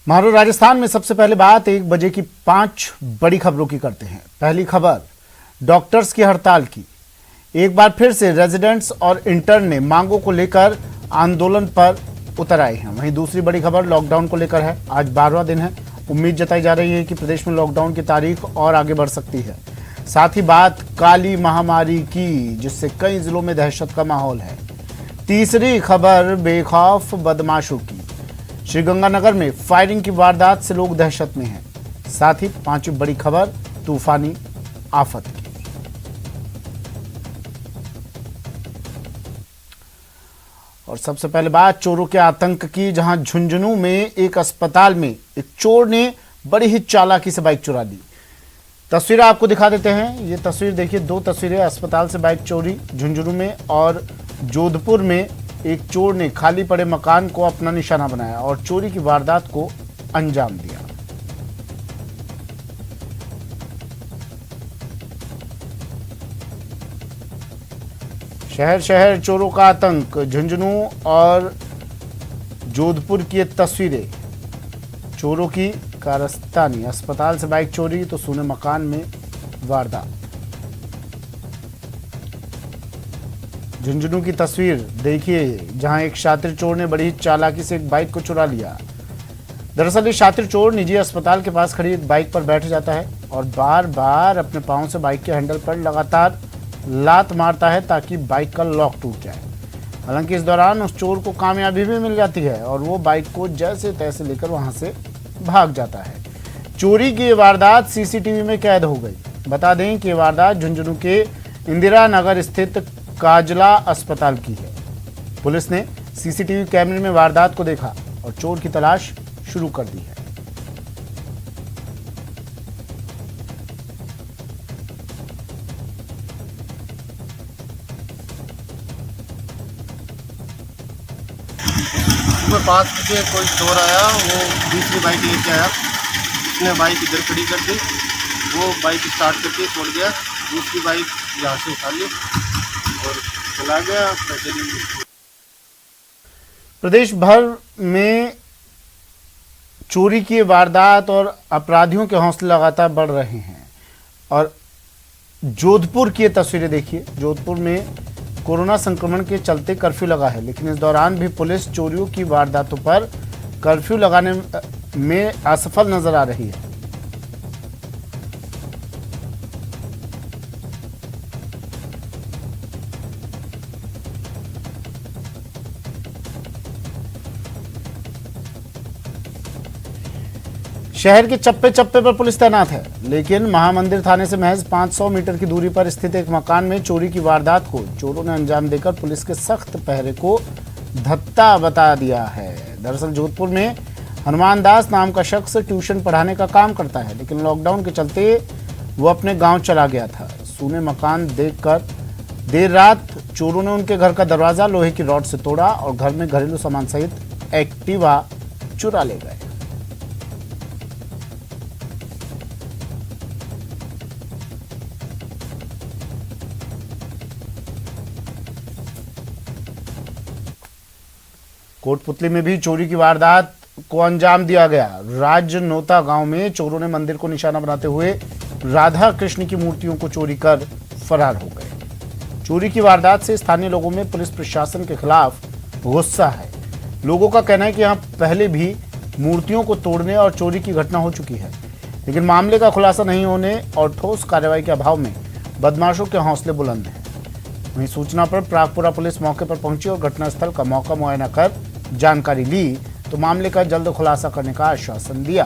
मारो राजस्थान में सबसे पहले बात 1 बजे की 5 बड़ी खबरों की करते हैं। पहली खबर डॉक्टर्स की हड़ताल की। एक बार फिर से रेजिडेंट्स और इंटर्न ने मांगों को लेकर आंदोलन पर उतर आए हैं। वहीं दूसरी बड़ी खबर लॉकडाउन को लेकर है। आज 12वां दिन है। उम्मीद जताई जा रही है कि प्रदेश में लॉकडाउन की तारीख और आगे बढ़ सकती है। साथ ही बात काली महामारी की, जिससे कई जिलों में दहशत का माहौल है। तीसरी खबर बेखौफ बदमाशों की। श्रीगंगानगर में फायरिंग की वारदात से लोग दहशत में हैं। साथ ही पांचवी बड़ी खबर तूफानी आफत की। और सबसे पहले बात चोरों के आतंक की, जहां झुंझुनू में एक अस्पताल में एक चोर ने बड़ी ही चालाकी से बाइक चुरा ली। तस्वीर आपको दिखा देते हैं। ये तस्वीर देखिए, 2 तस्वीरें अस्पताल से बाइक चोरी झुंझुनू में, और जोधपुर में एक चोर ने खाली पड़े मकान को अपना निशाना बनाया और चोरी की वारदात को अंजाम दिया। शहर शहर चोरों का आतंक। झुंझुनू और जोधपुर की ये तस्वीरें। चोरों की कारस्तानी। अस्पताल से बाइक चोरी तो सूने मकान में वारदात। झुंझुनू की तस्वीर देखिए, जहां एक शातिर चोर ने बड़ी चालाकी से एक बाइक को चुरा लिया। दरअसल ये शातिर चोर निजी अस्पताल के पास खड़ी एक बाइक पर बैठ जाता है और बार बार अपने पांव से बाइक के हैंडल पर लगातार लात मारता है ताकि बाइक का लॉक टूट जाए। हालांकि इस दौरान उस चोर को कामयाबी भी मिल जाती है और वो बाइक को जैसे तैसे लेकर वहां से भाग जाता है। चोरी की ये वारदात सीसीटीवी में कैद हो गई। बता दें कि ये वारदात झुंझुनू के इंदिरा नगर स्थित काजला अस्पताल की है। पुलिस ने सीसीटीवी कैमरे में वारदात को देखा और चोर की तलाश शुरू कर दी है। सुबह 5 बजे कोई चोर आया, वो दूसरी बाइक लेके आया। उसने बाइक इधर खड़ी कर दी, वो बाइक स्टार्ट करके छोड़ गया। दूसरी बाइक यहाँ से उठा ली और चला गया। प्रदेश भर में चोरी की वारदात और अपराधियों के हौसले लगातार बढ़ रहे हैं। और जोधपुर की तस्वीरें देखिए। जोधपुर में कोरोना संक्रमण के चलते कर्फ्यू लगा है, लेकिन इस दौरान भी पुलिस चोरियों की वारदातों पर कर्फ्यू लगाने में असफल नजर आ रही है। शहर के चप्पे चप्पे पर पुलिस तैनात है, लेकिन महामंदिर थाने से महज 500 मीटर की दूरी पर स्थित एक मकान में चोरी की वारदात को चोरों ने अंजाम देकर पुलिस के सख्त पहरे को धत्ता बता दिया है। दरअसल जोधपुर में हनुमान दास नाम का शख्स ट्यूशन पढ़ाने का काम करता है, लेकिन लॉकडाउन के चलते वो अपने गांव चला गया था। सूने मकान देखकर देर रात चोरों ने उनके घर का दरवाजा लोहे की रॉड से तोड़ा और घर में घरेलू सामान सहित एक्टिवा चुरा ले गए। कोटपुतली में भी चोरी की वारदात को अंजाम दिया गया। राजनोता गांव में चोरों ने मंदिर को निशाना बनाते हुए राधा कृष्ण की मूर्तियों को चोरी कर फरार हो गए। चोरी की वारदात से स्थानीय लोगों में पुलिस प्रशासन के खिलाफ गुस्सा है। लोगों का कहना है कि यहां पहले भी मूर्तियों को तोड़ने और चोरी की घटना हो चुकी है, लेकिन मामले का खुलासा नहीं होने और ठोस कार्रवाई के अभाव में बदमाशों के हौसले बुलंद हैं। वहीं सूचना पर प्रागपुरा पुलिस मौके पर पहुंची और घटनास्थल का मौका मुआयना कर जानकारी ली तो मामले का जल्द खुलासा करने का आश्वासन दिया।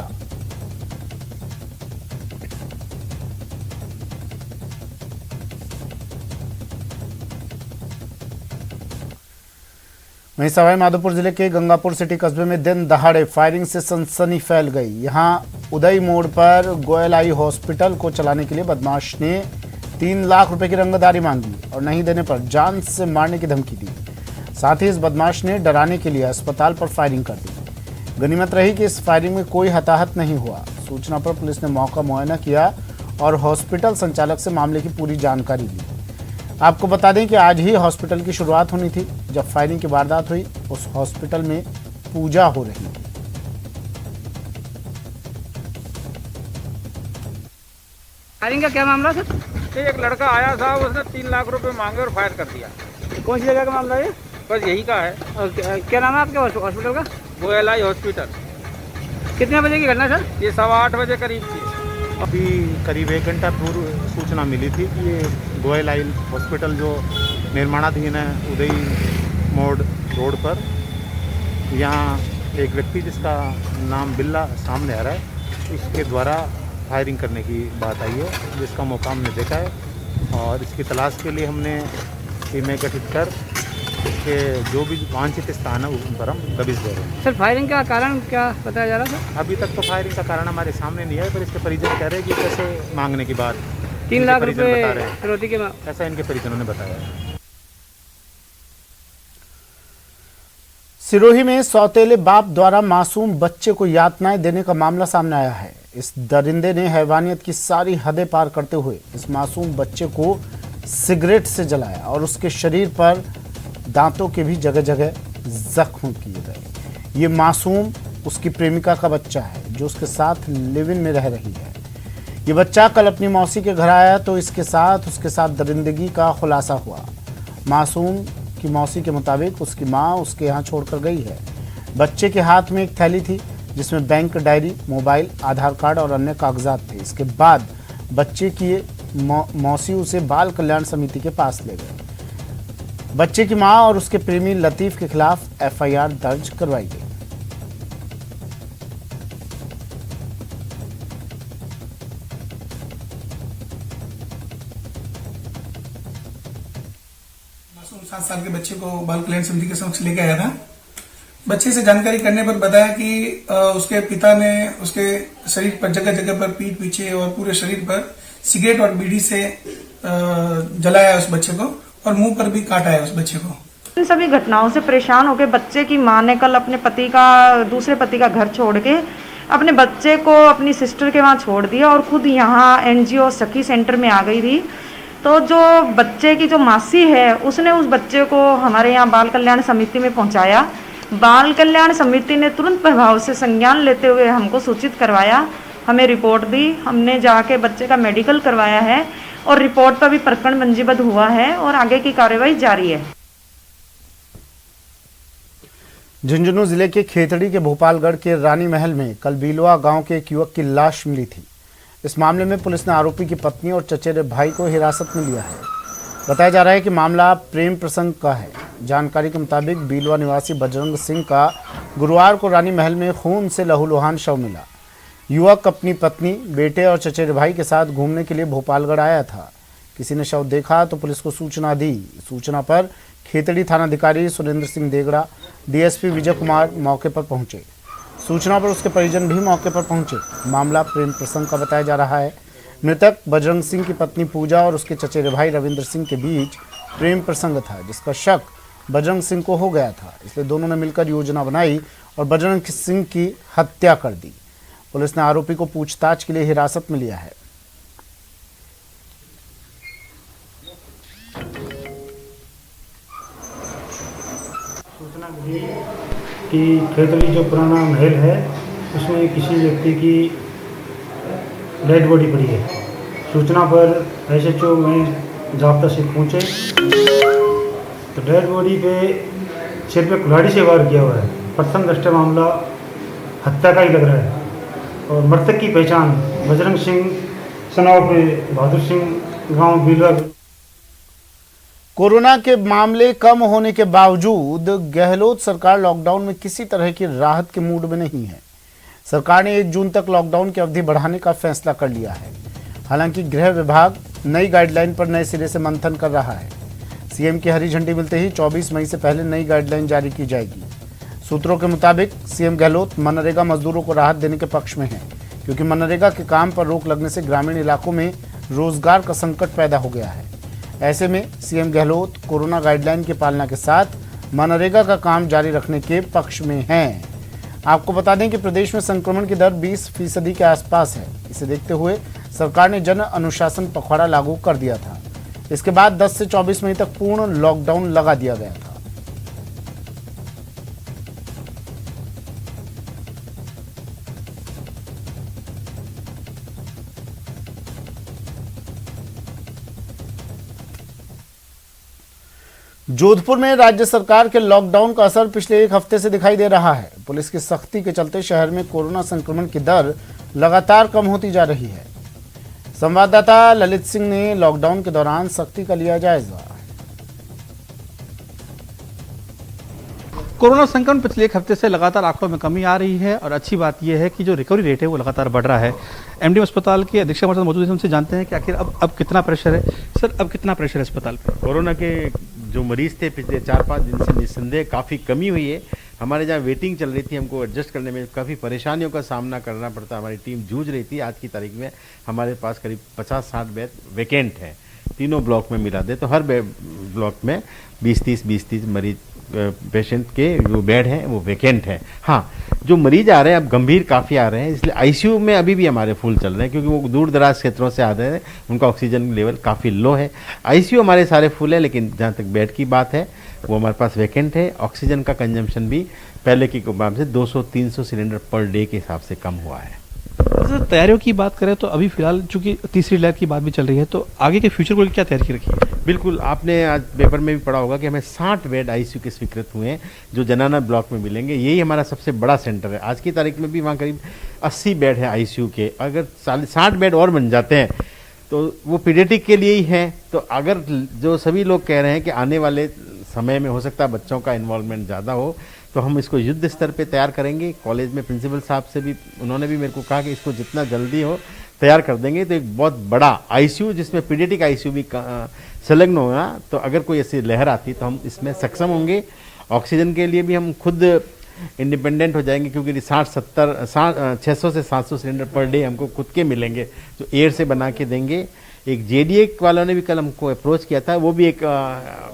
वहीं सवाईमाधोपुर जिले के गंगापुर सिटी कस्बे में दिन दहाड़े फायरिंग से सनसनी फैल गई। यहां उदय मोड़ पर गोयल आई हॉस्पिटल को चलाने के लिए बदमाश ने 3 लाख रुपए की रंगदारी मांगी और नहीं देने पर जान से मारने की धमकी दी। साथ ही इस बदमाश ने डराने के लिए अस्पताल पर फायरिंग कर दी। गनीमत रही कि इस फायरिंग में कोई हताहत नहीं हुआ। सूचना पर पुलिस ने मौका मुआयना किया और हॉस्पिटल संचालक से मामले की पूरी जानकारी ली। आपको बता दें कि आज ही हॉस्पिटल की शुरुआत होनी थी जब फायरिंग की वारदात हुई। उस हॉस्पिटल में पूजा हो रही थी। फायरिंग का क्या मामला सर? कि एक लड़का आया था, उसने 3 लाख रुपए मांगे और फायर कर दिया। कौन सी जगह का मामला है? बस यही का है। और क्या नाम है आपके हॉस्पिटल का? गोयलाई हॉस्पिटल। कितने बजे की घटना है सर? ये 8:15 बजे करीब थी। अभी करीब 1 घंटा पूर्व सूचना मिली थी कि ये गोयल आइल हॉस्पिटल जो निर्माणाधीन है उदय मोड़ रोड पर, यहाँ एक व्यक्ति जिसका नाम बिल्ला सामने आ रहा है, इसके द्वारा फायरिंग करने की बात आई है, जिसका मौका हमने देखा है और इसकी तलाश के लिए हमने टीमें गठित कर इसके जो भी वांछित स्थान है उन पर हम दबिश दे रहे हैं। सर फायरिंग का कारण क्या बताया जा रहा है सर? अभी तक तो फायरिंग का कारण हमारे सामने नहीं है, पर इसके परिजन कह रहे हैं कि कैसे मांगने की बात 3 लाख परिजन बता रुपए रहे हैं। फिरौती के ऐसा इनके परिजनों ने बताया है। सिरोही में सौतेले बाप द्वारा मासूम बच्चे को यातनाएं देने का मामला सामने आया है। इस दरिंदे ने हैवानियत की सारी हदें पार करते हुए इस मासूम बच्चे को सिगरेट से जलाया और उसके शरीर पर दांतों के भी जगह जगह जख्म किए गए। ये मासूम उसकी प्रेमिका का बच्चा है जो उसके साथ लिव इन में रह रही है। ये बच्चा कल अपनी मौसी के घर आया तो उसके साथ दरिंदगी का खुलासा हुआ। मासूम की मौसी के मुताबिक उसकी मां उसके यहाँ छोड़कर गई है। बच्चे के हाथ में एक थैली थी जिसमें बैंक डायरी, मोबाइल, आधार कार्ड और अन्य कागजात थे। इसके बाद बच्चे की मौसी उसे बाल कल्याण समिति के पास ले गए। बच्चे की मां और उसके प्रेमी लतीफ के खिलाफ एफआईआर दर्ज करवाई गई। मासूम 7 साल के बच्चे को बाल कल्याण समिति के समक्ष लेके आया था। बच्चे से जानकारी करने पर बताया कि उसके पिता ने उसके शरीर पर जगह जगह पर, पीठ पीछे और पूरे शरीर पर सिगरेट और बीड़ी से जलाया उस बच्चे को और मुंह पर भी काटा है उस बच्चे को। इन सभी घटनाओं से परेशान होकर बच्चे की मां ने कल अपने दूसरे पति का घर छोड़ के अपने बच्चे को अपनी सिस्टर के वहां छोड़ दिया और खुद यहाँ एनजीओ सखी सेंटर में आ गई थी। तो जो बच्चे की जो मासी है उसने उस बच्चे को हमारे यहाँ बाल कल्याण समिति में पहुंचाया। बाल कल्याण समिति ने तुरंत प्रभाव से संज्ञान लेते हुए हमको सूचित करवाया, हमें रिपोर्ट दी। हमने जाके बच्चे का मेडिकल करवाया है और रिपोर्ट पर भी प्रकरण पंजीबद्ध हुआ है और आगे की कार्यवाही जारी है। झुंझुनू जिले के खेतड़ी के भोपालगढ़ के रानी महल में कल बीलवा गांव के एक युवक की लाश मिली थी। इस मामले में पुलिस ने आरोपी की पत्नी और चचेरे भाई को हिरासत में लिया है। बताया जा रहा है कि मामला प्रेम प्रसंग का है। जानकारी के मुताबिक बीलवा निवासी बजरंग सिंह का गुरुवार को रानी महल में खून से लहूलुहान शव मिला। युवक अपनी पत्नी, बेटे और चचेरे भाई के साथ घूमने के लिए भोपालगढ़ आया था। किसी ने शव देखा तो पुलिस को सूचना दी। सूचना पर खेतड़ी थानाधिकारी सुरेंद्र सिंह देगड़ा, डीएसपी विजय कुमार मौके पर पहुंचे। सूचना पर उसके परिजन भी मौके पर पहुंचे। मामला प्रेम प्रसंग का बताया जा रहा है। मृतक बजरंग सिंह की पत्नी पूजा और उसके चचेरे भाई रविंद्र सिंह के बीच प्रेम प्रसंग था, जिसका शक बजरंग सिंह को हो गया था। इसलिए दोनों ने मिलकर योजना बनाई और बजरंग सिंह की हत्या कर दी। पुलिस ने आरोपी को पूछताछ के लिए हिरासत में लिया है। सूचना मिली कि खेतड़ी जो पुराना महल है उसमें किसी व्यक्ति की डेड बॉडी पड़ी है। सूचना पर एसएचओ में जाब्ता से पहुंचे तो डेड बॉडी पे सिर पे कुल्हाड़ी से वार किया हुआ है। प्रथम दृष्टया मामला हत्या का ही लग रहा है और मृतक की पहचान बजरंग सिंह सनाव पे बहादुर सिंह गांव बीलवा। कोरोना के मामले कम होने के बावजूद गहलोत सरकार लॉकडाउन में किसी तरह की राहत के मूड में नहीं है। सरकार ने 1 जून तक लॉकडाउन की अवधि बढ़ाने का फैसला कर लिया है। हालांकि गृह विभाग नई गाइडलाइन पर नए सिरे से मंथन कर रहा है। सीएम की हरी झंडी मिलते ही 24 मई से पहले नई गाइडलाइन जारी की जाएगी। सूत्रों के मुताबिक सीएम गहलोत मनरेगा मजदूरों को राहत देने के पक्ष में हैं, क्योंकि मनरेगा के काम पर रोक लगने से ग्रामीण इलाकों में रोजगार का संकट पैदा हो गया है। ऐसे में सीएम गहलोत कोरोना गाइडलाइन की पालना के साथ मनरेगा का काम जारी रखने के पक्ष में हैं। आपको बता दें कि प्रदेश में संक्रमण की दर 20% के आसपास है। इसे देखते हुए सरकार ने जन अनुशासन पखवाड़ा लागू कर दिया था। इसके बाद 10 से 24 मई तक पूर्ण लॉकडाउन लगा दिया गया था। जोधपुर में राज्य सरकार के लॉकडाउन का असर पिछले एक हफ्ते से दिखाई दे रहा है। पुलिस की सख्ती के चलते शहर में कोरोना संक्रमण की दर लगातार कम होती जा रही है। संवाददाता ललित सिंह ने लॉकडाउन के दौरान सख्ती का लिया जायजा। कोरोना संक्रमण पिछले एक हफ्ते से लगातार आंकड़ों में कमी आ रही है और अच्छी बात यह है कि जो रिकवरी रेट है वो लगातार बढ़ रहा है। एमडी अस्पताल के अधीक्षक हमारे साथ मौजूद हैं, उनसे जानते हैं कि आखिर अब कितना प्रेशर है। सर, अब कितना प्रेशर है अस्पताल पर? कोरोना के जो मरीज थे पिछले 4-5 दिन से निस्संदेह काफ़ी कमी हुई है। हमारे जहाँ वेटिंग चल रही थी, हमको एडजस्ट करने में काफ़ी परेशानियों का सामना करना पड़ता। हमारी टीम जूझ रही थी। आज की तारीख में हमारे पास करीब 50-60 बेड वैकेंट हैं। तीनों ब्लॉक में मिला दे तो हर ब्लॉक में 20-30 मरीज पेशेंट के जो बेड हैं वो वैकेंट हैं। हाँ, जो मरीज आ रहे हैं अब गंभीर काफ़ी आ रहे हैं, इसलिए आईसीयू में अभी भी हमारे फुल चल रहे हैं क्योंकि वो दूर दराज क्षेत्रों से आ रहे हैं, उनका ऑक्सीजन लेवल काफ़ी लो है। आईसीयू हमारे सारे फुल है, लेकिन जहाँ तक बेड की बात है वो हमारे पास वैकेंट है। ऑक्सीजन का कंजम्पशन भी पहले की मुकाबले से 200-300 सिलेंडर पर डे के हिसाब से कम हुआ है। सर, तैयारियों की बात करें तो अभी फिलहाल चूंकि तीसरी लहर की बात भी चल रही है, तो आगे के फ्यूचर को क्या तैयारी रखी है? बिल्कुल, आपने आज पेपर में भी पढ़ा होगा कि हमें 60 बेड आईसीयू के स्वीकृत हुए हैं जो जनाना ब्लॉक में मिलेंगे। यही हमारा सबसे बड़ा सेंटर है। आज की तारीख में भी वहाँ करीब 80 बेड है आईसीयू के। अगर 60 बेड और बन जाते हैं तो वो पीडियाट्रिक के लिए ही हैं। तो अगर जो सभी लोग कह रहे हैं कि आने वाले समय में हो सकता है बच्चों का इन्वॉल्वमेंट ज़्यादा हो, तो हम इसको युद्ध स्तर पे तैयार करेंगे। कॉलेज में प्रिंसिपल साहब से भी उन्होंने भी मेरे को कहा कि इसको जितना जल्दी हो तैयार कर देंगे। तो एक बहुत बड़ा आईसीयू जिसमें पीडियाट्रिक आईसीयू भी संलग्न होगा, तो अगर कोई ऐसी लहर आती तो हम इसमें सक्षम होंगे। ऑक्सीजन के लिए भी हम खुद इंडिपेंडेंट हो जाएंगे क्योंकि 600 से 700 सिलेंडर पर डे हमको खुद के मिलेंगे जो एयर से बना के देंगे। एक जेडीए वालों ने भी कल हमको अप्रोच किया था, वो भी एक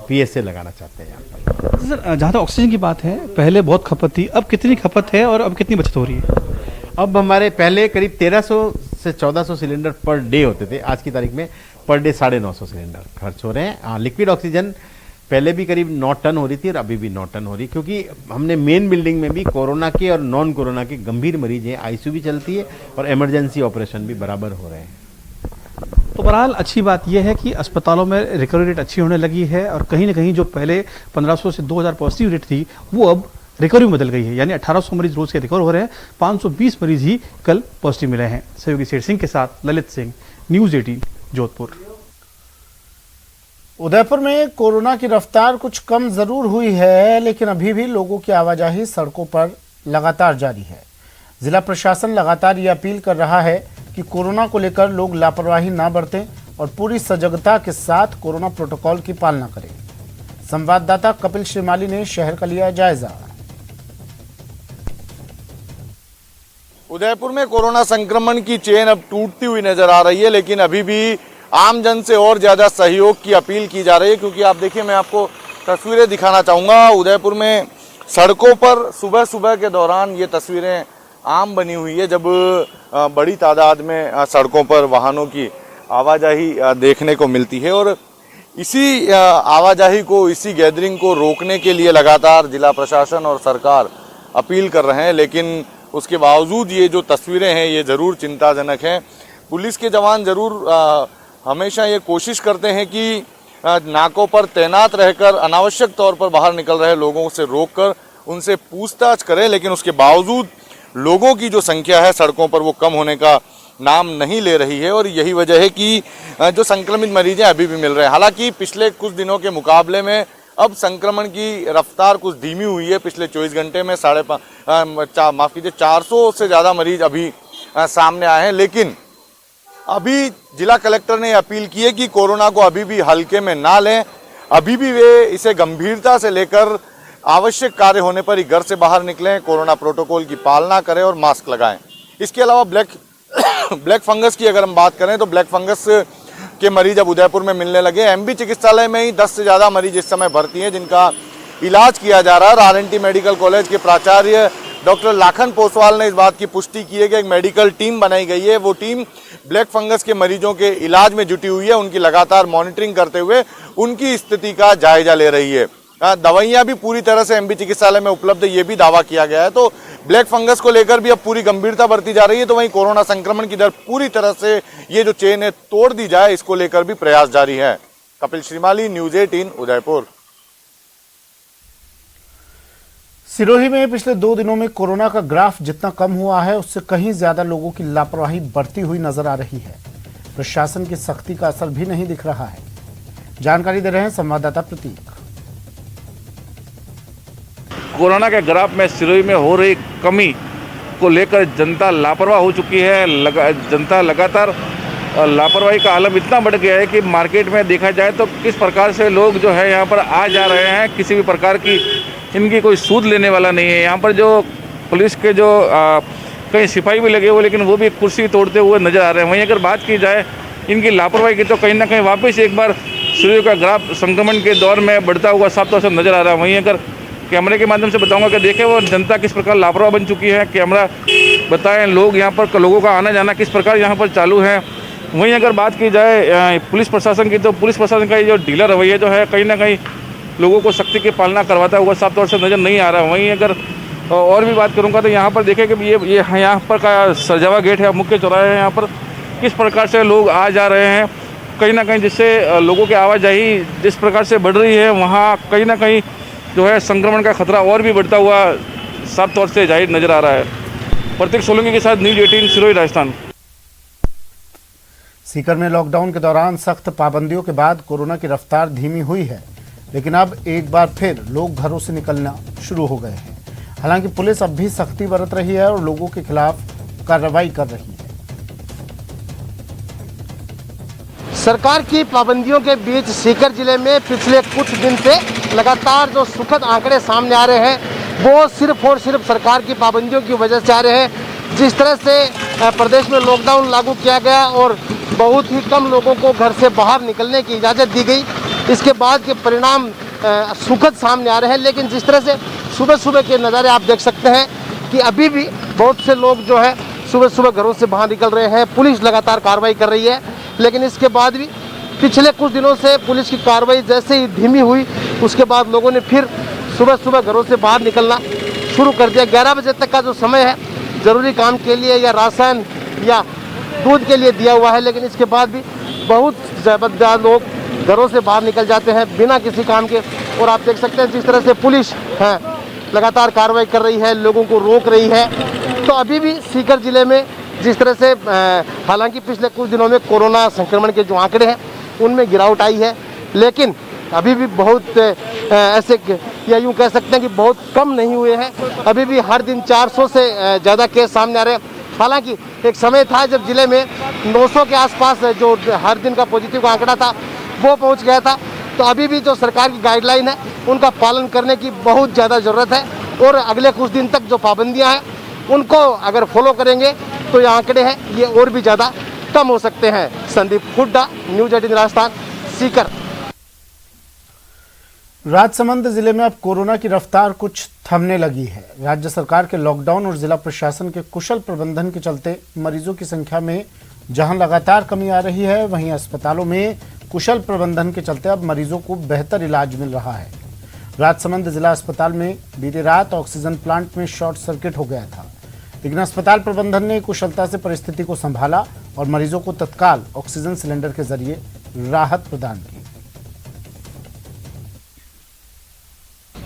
पीएसए लगाना चाहते हैं यहाँ पर। सर, जहाँ तक ऑक्सीजन की बात है, पहले बहुत खपत थी, अब कितनी खपत है और अब कितनी बचत हो रही है? अब हमारे पहले करीब 1300 से 1400 सिलेंडर पर डे होते थे। आज की तारीख में पर डे 950 सिलेंडर खर्च हो रहे हैं। लिक्विड ऑक्सीजन पहले भी करीब 9 टन हो रही थी और अभी भी 9 टन हो रही, क्योंकि हमने मेन बिल्डिंग में भी कोरोना के और नॉन कोरोना के गंभीर मरीज हैं। आईसीयू भी चलती है और इमरजेंसी ऑपरेशन भी बराबर हो रहे हैं। तो बहरहाल अच्छी बात यह है कि अस्पतालों में रिकवरी रेट अच्छी होने लगी है और कहीं ना कहीं जो पहले 1500 से 2000 पॉजिटिव रेट थी वो अब रिकवरी में बदल गई है। यानी 1800 मरीज रोज के रिकवर हो रहे हैं, 520 मरीज ही कल पॉजिटिव मिले हैं। सहयोगी शेर सिंह के साथ ललित सिंह, न्यूज़ 18 जोधपुर। उदयपुर में कोरोना की रफ्तार कुछ कम जरूर हुई है, लेकिन अभी भी लोगों की आवाजाही सड़कों पर लगातार जारी है। जिला प्रशासन लगातार ये अपील कर रहा है कि कोरोना को लेकर लोग लापरवाही ना बरतें और पूरी सजगता के साथ कोरोना प्रोटोकॉल की पालना करें। संवाददाता कपिल श्रीमाली ने शहर का लिया जायजा। उदयपुर में कोरोना संक्रमण की चेन अब टूटती हुई नजर आ रही है, लेकिन अभी भी आमजन से और ज्यादा सहयोग की अपील की जा रही है। क्योंकि आप देखिए, मैं आपको तस्वीरें दिखाना चाहूंगा। उदयपुर में सड़कों पर सुबह सुबह के दौरान ये तस्वीरें आम बनी हुई है, जब बड़ी तादाद में सड़कों पर वाहनों की आवाजाही देखने को मिलती है। और इसी आवाजाही को, इसी गैदरिंग को रोकने के लिए लगातार जिला प्रशासन और सरकार अपील कर रहे हैं, लेकिन उसके बावजूद ये जो तस्वीरें हैं ये ज़रूर चिंताजनक हैं। पुलिस के जवान ज़रूर हमेशा ये कोशिश करते हैं कि नाकों पर तैनात रहकर अनावश्यक तौर पर बाहर निकल रहे लोगों से रोककर उनसे पूछताछ करें, लेकिन उसके बावजूद लोगों की जो संख्या है सड़कों पर वो कम होने का नाम नहीं ले रही है। और यही वजह है कि जो संक्रमित मरीज हैं अभी भी मिल रहे हैं। हालांकि पिछले कुछ दिनों के मुकाबले में अब संक्रमण की रफ्तार कुछ धीमी हुई है। पिछले 24 घंटे में 400 से ज़्यादा मरीज अभी सामने आए हैं, लेकिन अभी जिला कलेक्टर ने अपील की है कि कोरोना को अभी भी हल्के में ना लें। अभी भी वे इसे गंभीरता से लेकर आवश्यक कार्य होने पर ही घर से बाहर निकलें, कोरोना प्रोटोकॉल की पालना करें और मास्क लगाएं। इसके अलावा ब्लैक फंगस की अगर हम बात करें तो ब्लैक फंगस के मरीज अब उदयपुर में मिलने लगे। एमबी चिकित्सालय में ही 10 से ज़्यादा मरीज इस समय भर्ती हैं जिनका इलाज किया जा रहा है। और RNT मेडिकल कॉलेज के प्राचार्य डॉक्टर लाखन पोसवाल ने इस बात की पुष्टि की है कि एक मेडिकल टीम बनाई गई है। वो टीम ब्लैक फंगस के मरीजों के इलाज में जुटी हुई है। उनकी लगातार मॉनिटरिंग करते हुए उनकी स्थिति का जायजा ले रही है। दवाइयां भी पूरी तरह से एमबी चिकित्सालय में उपलब्ध है, ये भी दावा किया गया है। तो ब्लैक फंगस को लेकर भी अब पूरी गंभीरता बरती जा रही है। तो वहीं कोरोना संक्रमण की दर पूरी तरह से ये जो चेन है तोड़ दी जाए, इसको लेकर भी प्रयास जारी है। कपिल श्रीमाली, न्यूज़ 18 उदयपुर। सिरोही में पिछले 2 दिनों में कोरोना का ग्राफ जितना कम हुआ है उससे कहीं ज्यादा लोगों की लापरवाही बढ़ती हुई नजर आ रही है। प्रशासन की सख्ती का असर भी नहीं दिख रहा है। जानकारी दे रहे हैं संवाददाता प्रतीक। कोरोना के ग्राफ में सिरोही में हो रही कमी को लेकर जनता लापरवाह हो चुकी है। जनता लगातार लापरवाही का आलम इतना बढ़ गया है कि मार्केट में देखा जाए तो किस प्रकार से लोग जो है यहाँ पर आ जा रहे हैं, किसी भी प्रकार की इनकी कोई सूद लेने वाला नहीं है। यहाँ पर जो पुलिस के जो कहीं सिपाही भी लगे हुए लेकिन वो भी कुर्सी तोड़ते हुए नजर आ रहे हैं। वहीं अगर बात की जाए इनकी लापरवाही की तो कहीं ना कहीं वापस एक बार सिरोही का ग्राफ संक्रमण के दौर में बढ़ता हुआ साफ तौर से नजर आ रहा है। वहीं अगर कैमरे के माध्यम से बताऊंगा कि देखें वो जनता किस प्रकार लापरवाह बन चुकी है। कैमरा बताएं लोग यहाँ पर लोगों का आना जाना किस प्रकार यहाँ पर चालू है। वहीं अगर बात की जाए पुलिस प्रशासन की तो पुलिस प्रशासन का ये जो ढीला रवैया जो है कहीं ना कहीं लोगों को सख्ती की पालना करवाता हुआ साफ तौर से नज़र नहीं आ रहा है। वहीं अगर और भी बात करूंगा तो यहाँ पर देखें कि ये यहाँ पर का सरजावा गेट है, मुख्य चौराहा है, यहाँ पर किस प्रकार से लोग आ जा रहे हैं कहीं ना कहीं, जिससे लोगों की आवाजाही जिस प्रकार से बढ़ रही है वहाँ कहीं ना कहीं जो है संक्रमण का खतरा और भी बढ़ता हुआ साफ तौर से जाहिर नजर आ रहा है। प्रतीक सोलंकी के साथ न्यूज़ 18 सिरोही राजस्थान। सीकर में लॉकडाउन के दौरान सख्त पाबंदियों के बाद कोरोना की रफ्तार धीमी हुई है, लेकिन अब एक बार फिर लोग घरों से निकलना शुरू हो गए हैं। हालांकि पुलिस अब भी सख्ती बरत रही है और लोगों के खिलाफ कार्रवाई कर रही है। सरकार की पाबंदियों के बीच सीकर जिले में पिछले कुछ दिन से लगातार जो सुखद आंकड़े सामने आ रहे हैं वो सिर्फ और सिर्फ सरकार की पाबंदियों की वजह से आ रहे हैं। जिस तरह से प्रदेश में लॉकडाउन लागू किया गया और बहुत ही कम लोगों को घर से बाहर निकलने की इजाज़त दी गई, इसके बाद के परिणाम सुखद सामने आ रहे हैं। लेकिन जिस तरह से सुबह सुबह के नज़ारे आप देख सकते हैं कि अभी भी बहुत से लोग जो है सुबह सुबह घरों से बाहर निकल रहे हैं। पुलिस लगातार कार्रवाई कर रही है, लेकिन इसके बाद भी पिछले कुछ दिनों से पुलिस की कार्रवाई जैसे ही धीमी हुई उसके बाद लोगों ने फिर सुबह सुबह घरों से बाहर निकलना शुरू कर दिया। 11 बजे तक का जो समय है ज़रूरी काम के लिए या राशन या दूध के लिए दिया हुआ है, लेकिन इसके बाद भी बहुत ज़्यादा लोग घरों से बाहर निकल जाते हैं बिना किसी काम के। और आप देख सकते हैं जिस तरह से पुलिस है लगातार कार्रवाई कर रही है, लोगों को रोक रही है। तो अभी भी सीकर जिले में जिस तरह से हालांकि पिछले कुछ दिनों में कोरोना संक्रमण के जो आंकड़े हैं उनमें गिरावट आई है, लेकिन अभी भी बहुत ऐसे या यूँ कह सकते हैं कि बहुत कम नहीं हुए हैं। अभी भी हर दिन 400 से ज़्यादा केस सामने आ रहे हैं। हालांकि एक समय था जब जिले में 900 के आसपास जो हर दिन का पॉजिटिव का आंकड़ा था वो पहुंच गया था। तो अभी भी जो सरकार की गाइडलाइन है उनका पालन करने की बहुत ज़्यादा ज़रूरत है और अगले कुछ दिन तक जो पाबंदियां हैं उनको अगर फॉलो करेंगे तो ये आंकड़े हैं ये और भी ज़्यादा कम हो सकते हैं। संदीप हुड्डा, न्यूज़ 18 राजस्थान, सीकर। राजसमंद जिले में अब कोरोना की रफ्तार कुछ थमने लगी है। राज्य सरकार के लॉकडाउन और जिला प्रशासन के कुशल प्रबंधन के चलते मरीजों की संख्या में जहां लगातार कमी आ रही है, वहीं अस्पतालों में कुशल प्रबंधन के चलते अब मरीजों को बेहतर इलाज मिल रहा है। राजसमंद जिला अस्पताल में बीती रात ऑक्सीजन प्लांट में शॉर्ट सर्किट हो गया था, लेकिन अस्पताल प्रबंधन ने कुशलता से परिस्थिति को संभाला और मरीजों को तत्काल ऑक्सीजन सिलेंडर के जरिए राहत प्रदान की।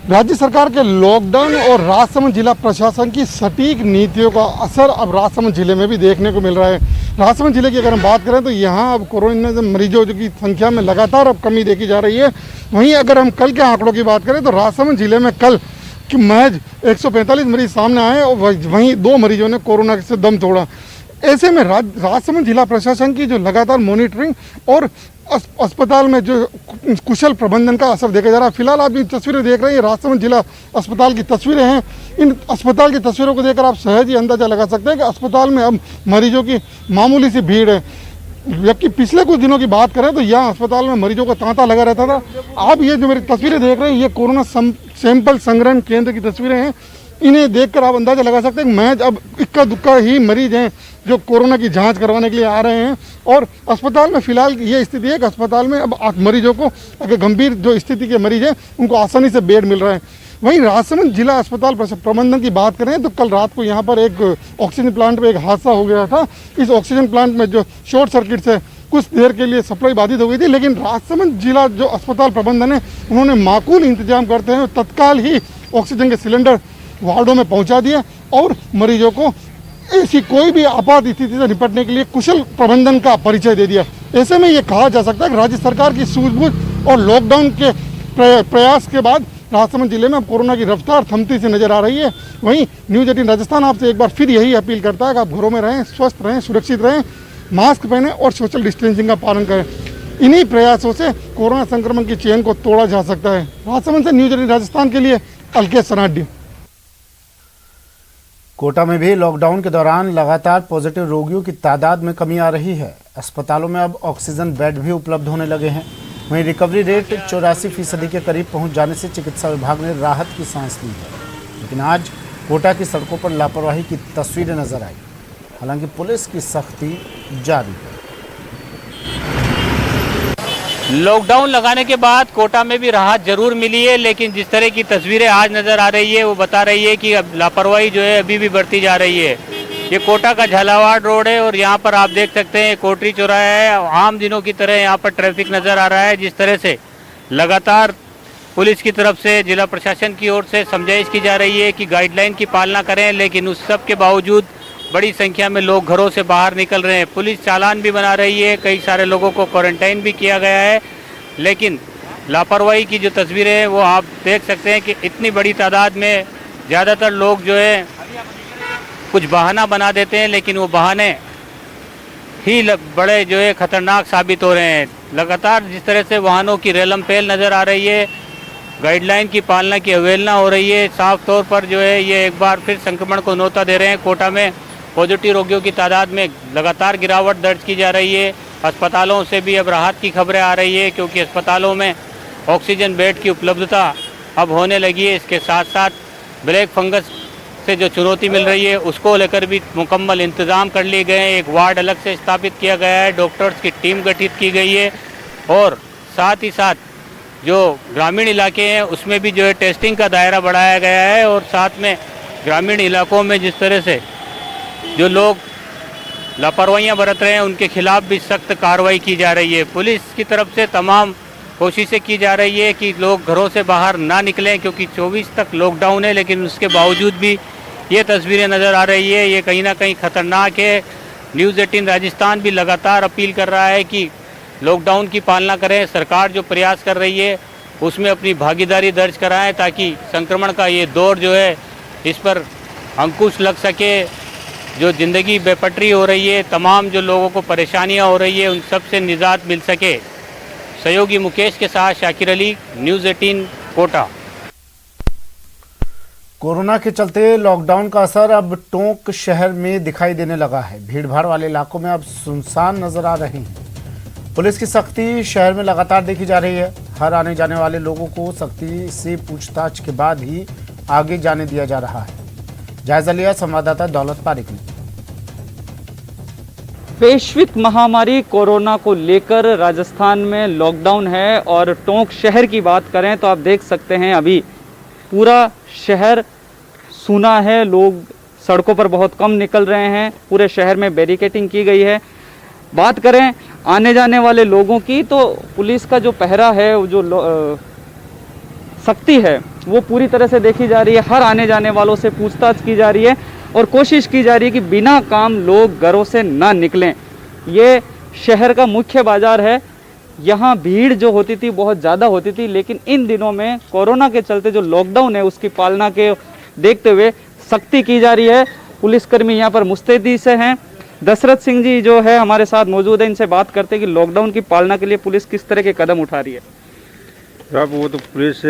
राज्य सरकार के लॉकडाउन और राजसमंद जिला प्रशासन की सटीक नीतियों का असर अब राजसमंद जिले में भी देखने को मिल रहा है। राजसमंद जिले की अगर हम बात करें तो यहाँ अब कोरोना मरीजों की संख्या में लगातार अब कमी देखी जा रही है। वहीं अगर हम कल के आंकड़ों की बात करें तो राजसमंद जिले में कल कि महज 145 मरीज सामने आए और वहीं 2 मरीजों ने कोरोना से दम तोड़ा। ऐसे में राजसमंद जिला प्रशासन की जो लगातार मॉनिटरिंग और अस्पताल में जो कुशल प्रबंधन का असर देखा जा रहा है। फिलहाल आप ये तस्वीरें देख रहे हैं, राजसमंद जिला अस्पताल की तस्वीरें हैं। इन अस्पताल की तस्वीरों को देखकर आप सहज ही अंदाजा लगा सकते हैं कि अस्पताल में अब मरीजों की मामूली सी भीड़ है। जबकि पिछले कुछ दिनों की बात करें तो यहाँ अस्पताल में मरीजों का तांता लगा रहता था। आप ये जो मेरी तस्वीरें देख रहे हैं ये कोरोना सैंपल संग्रहण केंद्र की तस्वीरें हैं। इन्हें देखकर आप अंदाजा लगा सकते हैं कि महज अब इक्का दुक्का ही मरीज हैं जो कोरोना की जांच करवाने के लिए आ रहे हैं। और अस्पताल में फिलहाल ये स्थिति है कि अस्पताल में अब मरीजों को अगर गंभीर जो स्थिति के मरीज हैं उनको आसानी से बेड मिल रहा है। वहीं राजसमंद जिला अस्पताल प्रबंधन की बात करें तो कल रात को यहाँ पर एक ऑक्सीजन प्लांट में एक हादसा हो गया था। इस ऑक्सीजन प्लांट में जो शॉर्ट सर्किट से कुछ देर के लिए सप्लाई बाधित हो गई थी, लेकिन राजसमंद जिला जो अस्पताल प्रबंधन है उन्होंने माकूल इंतजाम करते हैं तत्काल ही ऑक्सीजन के सिलेंडर वार्डों में पहुंचा दिया और मरीजों को ऐसी कोई भी आपात स्थिति से निपटने के लिए कुशल प्रबंधन का परिचय दे दिया। ऐसे में ये कहा जा सकता है कि राज्य सरकार की सूझबूझ और लॉकडाउन के प्रयास के बाद राजसमंद जिले में अब कोरोना की रफ्तार थमती सी नजर आ रही है। वहीं न्यूज़ 18 राजस्थान आपसे एक बार फिर यही अपील करता है कि आप घरों में रहें, स्वस्थ रहें, सुरक्षित रहें, मास्क पहनें और सोशल डिस्टेंसिंग का पालन करें। इन्हीं प्रयासों से कोरोना संक्रमण की चेन को तोड़ा जा सकता है। राजसमंद से न्यूज़ 18 राजस्थान के लिए अलकेश सनाड्य। कोटा में भी लॉकडाउन के दौरान लगातार पॉजिटिव रोगियों की तादाद में कमी आ रही है। अस्पतालों में अब ऑक्सीजन बेड भी उपलब्ध होने लगे हैं। वहीं रिकवरी रेट 84% के करीब पहुंच जाने से चिकित्सा विभाग ने राहत की सांस ली है। लेकिन आज कोटा की सड़कों पर लापरवाही की तस्वीरें नजर आई। हालांकि पुलिस की सख्ती जारी है। लॉकडाउन लगाने के बाद कोटा में भी राहत जरूर मिली है, लेकिन जिस तरह की तस्वीरें आज नज़र आ रही है वो बता रही है कि अब लापरवाही जो है अभी भी बढ़ती जा रही है। ये कोटा का झालावाड़ रोड है और यहाँ पर आप देख सकते हैं कोटरी चौराहा है। आम दिनों की तरह यहाँ पर ट्रैफिक नज़र आ रहा है। जिस तरह से लगातार पुलिस की तरफ से, जिला प्रशासन की ओर से समझाइश की जा रही है कि गाइडलाइन की पालना करें, लेकिन उस सब के बावजूद बड़ी संख्या में लोग घरों से बाहर निकल रहे हैं। पुलिस चालान भी बना रही है, कई सारे लोगों को क्वारंटाइन भी किया गया है। लेकिन लापरवाही की जो तस्वीरें हैं वो आप देख सकते हैं कि इतनी बड़ी तादाद में ज़्यादातर लोग जो है कुछ बहाना बना देते हैं, लेकिन वो बहाने ही बड़े जो है ख़तरनाक साबित हो रहे हैं। लगातार जिस तरह से वाहनों की रेलम पेल नज़र आ रही है, गाइडलाइन की पालना की अवहेलना हो रही है। साफ तौर पर जो है ये एक बार फिर संक्रमण को न्योता दे रहे हैं। कोटा में पॉजिटिव रोगियों की तादाद में लगातार गिरावट दर्ज की जा रही है। अस्पतालों से भी अब राहत की खबरें आ रही है, क्योंकि अस्पतालों में ऑक्सीजन बेड की उपलब्धता अब होने लगी है। इसके साथ साथ ब्लैक फंगस से जो चुनौती मिल रही है उसको लेकर भी मुकम्मल इंतज़ाम कर लिए गए हैं। एक वार्ड अलग से स्थापित किया गया है, डॉक्टर्स की टीम गठित की गई है और साथ ही साथ जो ग्रामीण इलाके हैं उसमें भी जो है टेस्टिंग का दायरा बढ़ाया गया है। और साथ में ग्रामीण इलाकों में जिस तरह से जो लोग लापरवाहियाँ बरत रहे हैं उनके खिलाफ भी सख्त कार्रवाई की जा रही है। पुलिस की तरफ से तमाम कोशिशें की जा रही है कि लोग घरों से बाहर ना निकलें, क्योंकि 24 तक लॉकडाउन है। लेकिन उसके बावजूद भी ये तस्वीरें नज़र आ रही है, ये कहीं ना कहीं ख़तरनाक है। न्यूज़ 18 राजस्थान भी लगातार अपील कर रहा है कि लॉकडाउन की पालना करें। सरकार जो प्रयास कर रही है उसमें अपनी भागीदारी दर्ज कराएं, ताकि संक्रमण का ये दौर जो है इस पर अंकुश लग सके। जो ज़िंदगी बेपटरी हो रही है, तमाम जो लोगों को परेशानियां हो रही है, उन सब से निजात मिल सके। सहयोगी मुकेश के साथ शाकिर अली, न्यूज़ 18 कोटा। कोरोना के चलते लॉकडाउन का असर अब टोंक शहर में दिखाई देने लगा है। भीड़भाड़ वाले इलाकों में अब सुनसान नजर आ रहे हैं। पुलिस की सख्ती शहर में लगातार देखी जा रही है। हर आने जाने वाले लोगों को सख्ती से पूछताछ के बाद ही आगे जाने दिया जा रहा है। जायजा लिया संवाददाता दौलत पारिक ने। वैश्विक महामारी कोरोना को लेकर राजस्थान में लॉकडाउन है और टोंक शहर की बात करें तो आप देख सकते हैं अभी पूरा शहर सूना है। लोग सड़कों पर बहुत कम निकल रहे हैं। पूरे शहर में बैरिकेडिंग की गई है। बात करें आने जाने वाले लोगों की तो पुलिस का जो पहरा है, जो सख्ती है वो पूरी तरह से देखी जा रही है। हर आने जाने वालों से पूछताछ की जा रही है और कोशिश की जा रही है कि बिना काम लोग घरों से ना निकलें। ये शहर का मुख्य बाजार है। यहाँ भीड़ जो होती थी बहुत ज़्यादा होती थी, लेकिन इन दिनों में कोरोना के चलते जो लॉकडाउन है उसकी पालना के देखते हुए सख्ती की जा रही है। पुलिसकर्मी यहाँ पर मुस्तैदी से हैं। दशरथ सिंह जी जो है हमारे साथ मौजूद है, इनसे बात करते हैं कि लॉकडाउन की पालना के लिए पुलिस किस तरह के कदम उठा रही है। अब वो तो पुलिस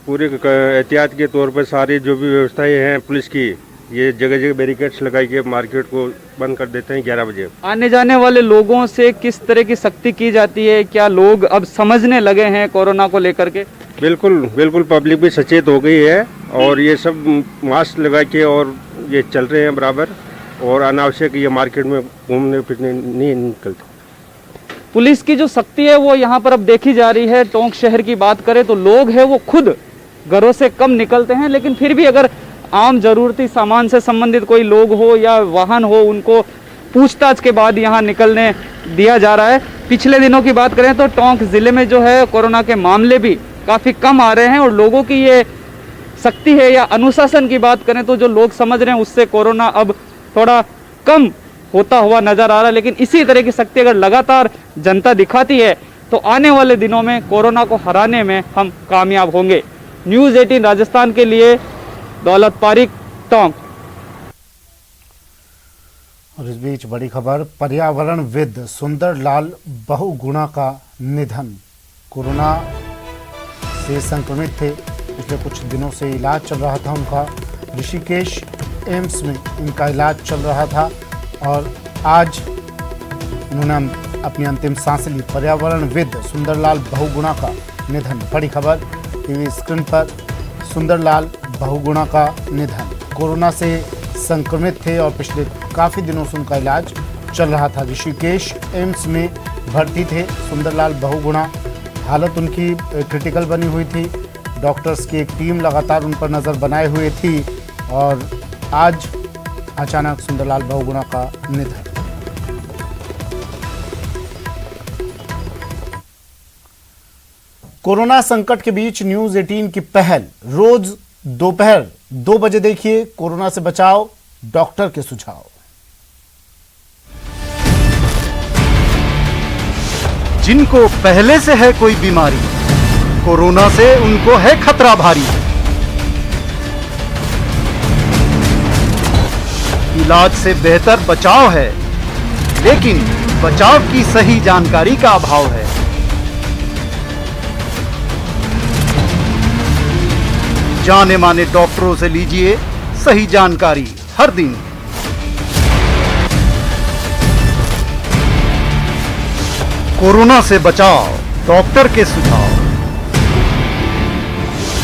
पूरे एहतियात के तौर पर सारी जो भी व्यवस्थाएं हैं पुलिस की, ये जगह जगह बैरिकेड्स लगाई के मार्केट को बंद कर देते हैं 11 बजे। आने जाने वाले लोगों से किस तरह की सख्ती की जाती है? क्या लोग अब समझने लगे हैं कोरोना को लेकर के? बिल्कुल बिल्कुल, पब्लिक भी सचेत हो गई है और ये सब मास्क लगा के और ये चल रहे हैं बराबर, और अनावश्यक ये मार्केट में घूमने फिरने नहीं निकलते। पुलिस की जो सख्ती है वो यहाँ पर अब देखी जा रही है। टोंक शहर की बात करें तो लोग हैं वो खुद घरों से कम निकलते हैं, लेकिन फिर भी अगर आम जरूरती सामान से संबंधित कोई लोग हो या वाहन हो, उनको पूछताछ के बाद यहाँ निकलने दिया जा रहा है। पिछले दिनों की बात करें तो टोंक जिले में जो है कोरोना के मामले भी काफ़ी कम आ रहे हैं और लोगों की ये सख्ती है या अनुशासन की बात करें तो जो लोग समझ रहे हैं उससे कोरोना अब थोड़ा कम होता हुआ नजर आ रहा है, लेकिन इसी तरह की सख्ती अगर लगातार जनता दिखाती है तो आने वाले दिनों में कोरोना को हराने में हम कामयाब होंगे। न्यूज़ 18 राजस्थान के लिए दौलत पारिक, टोंक। और इस बीच बड़ी खबर, पर्यावरणविद सुंदरलाल बहुगुणा का निधन। कोरोना से संक्रमित थे, पिछले कुछ दिनों से इलाज चल रहा था उनका, ऋषिकेश एम्स में इनका इलाज चल रहा था और आज उन्होंने अपनी अंतिम सांसें ली। पर्यावरणविद सुंदरलाल बहुगुणा का निधन। बड़ी खबर टीवी स्क्रीन पर, सुंदरलाल बहुगुणा का निधन। कोरोना से संक्रमित थे और पिछले काफ़ी दिनों से उनका इलाज चल रहा था। ऋषिकेश एम्स में भर्ती थे सुंदरलाल बहुगुणा। हालत उनकी क्रिटिकल बनी हुई थी। डॉक्टर्स की एक टीम लगातार उन पर नज़र बनाए हुए थी और आज अचानक सुंदरलाल बहुगुणा का निधन। कोरोना संकट के बीच न्यूज़ 18 की पहल, रोज दोपहर 2 बजे देखिए कोरोना से बचाव, डॉक्टर के सुझाव। जिनको पहले से है कोई बीमारी, कोरोना से उनको है खतरा भारी। इलाज से बेहतर बचाव है, लेकिन बचाव की सही जानकारी का अभाव है। जाने माने डॉक्टरों से लीजिए सही जानकारी हर दिन। कोरोना से बचाव, डॉक्टर के सुझाव।